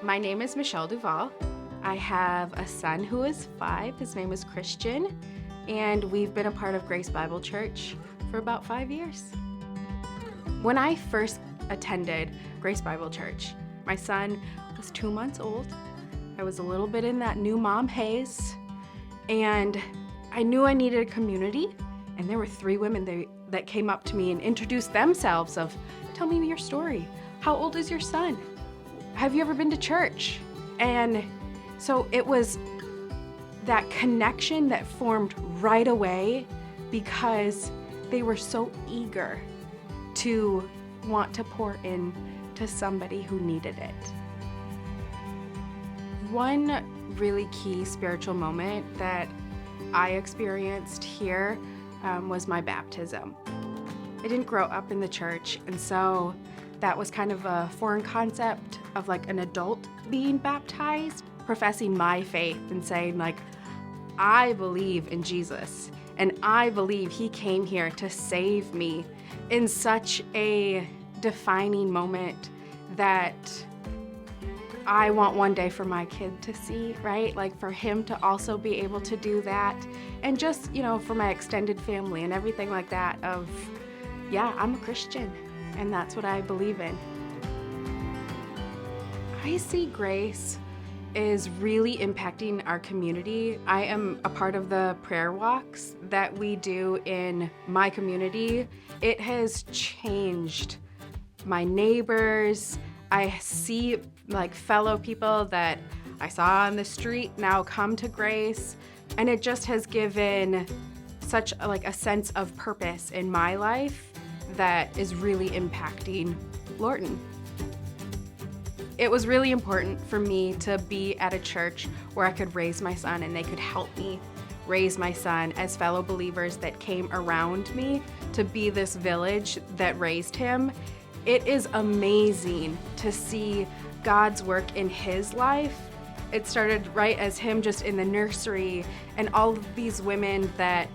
My name is Michelle Duval. I have a son who is 5. His name is Christian, and we've been a part of Grace Bible Church for about 5 years. When I first attended Grace Bible Church, my son was 2 months old. I was a little bit in that new mom haze, and I knew I needed a community, and there were 3 women that came up to me and introduced themselves of, tell me your story. How old is your son? Have you ever been to church? And so it was that connection that formed right away because they were so eager to want to pour in to somebody who needed it. One really key spiritual moment that I experienced here was my baptism. I didn't grow up in the church, and so that was kind of a foreign concept of like an adult being baptized, professing my faith and saying like, I believe in Jesus and I believe he came here to save me, in such a defining moment that I want one day for my kid to see, right? Like for him to also be able to do that. And just, for my extended family and everything like that of, yeah, I'm a Christian. And that's what I believe in. I see Grace is really impacting our community. I am a part of the prayer walks that we do in my community. It has changed my neighbors. I see like fellow people that I saw on the street now come to Grace, and it just has given such a sense of purpose in my life that is really impacting Lorton. It was really important for me to be at a church where I could raise my son and they could help me raise my son as fellow believers that came around me to be this village that raised him. It is amazing to see God's work in his life. It started right as him just in the nursery, and all of these women that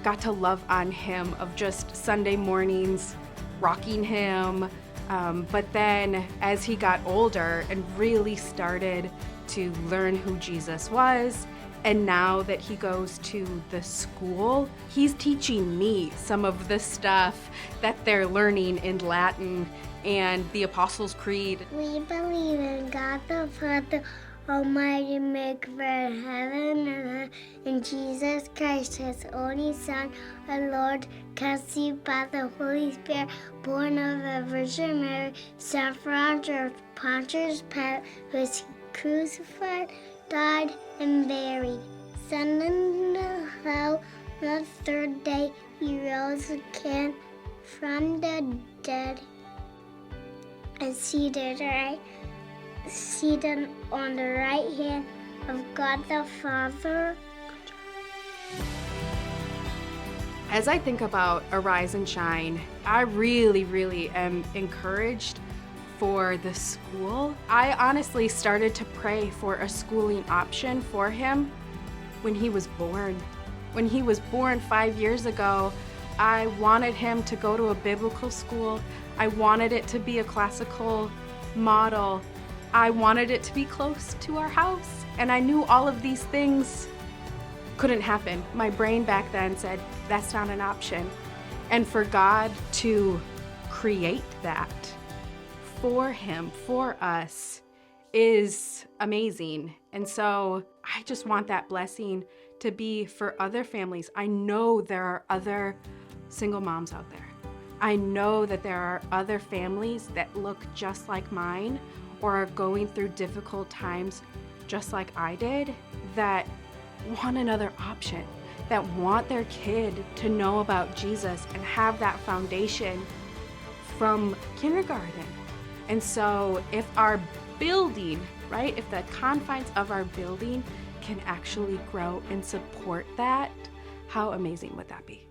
got to love on him of just Sunday mornings, rocking him. But then as he got older and really started to learn who Jesus was, and now that he goes to the school, he's teaching me some of the stuff that they're learning in Latin and the Apostles' Creed. We believe in God the Father, Almighty, maker of heaven and earth, and Jesus Christ, his only Son, our Lord, conceived by the Holy Spirit, born of a Virgin Mary, suffered under Pontius Pilate, was crucified, died, and buried. Descended into hell, on the 3rd day he rose again from the dead, and seated on the right hand of God the Father. As I think about Arise and Shine, I really am encouraged for the school. I honestly started to pray for a schooling option for him when he was born. When he was born 5 years ago, I wanted him to go to a biblical school. I wanted it to be a classical model. I wanted it to be close to our house. And I knew all of these things couldn't happen. My brain back then said, that's not an option. And for God to create that for him, for us, is amazing. And so I just want that blessing to be for other families. I know there are other single moms out there. I know that there are other families that look just like mine or are going through difficult times just like I did, that want another option, that want their kid to know about Jesus and have that foundation from kindergarten. And so if our building, right, if the confines of our building can actually grow and support that, how amazing would that be?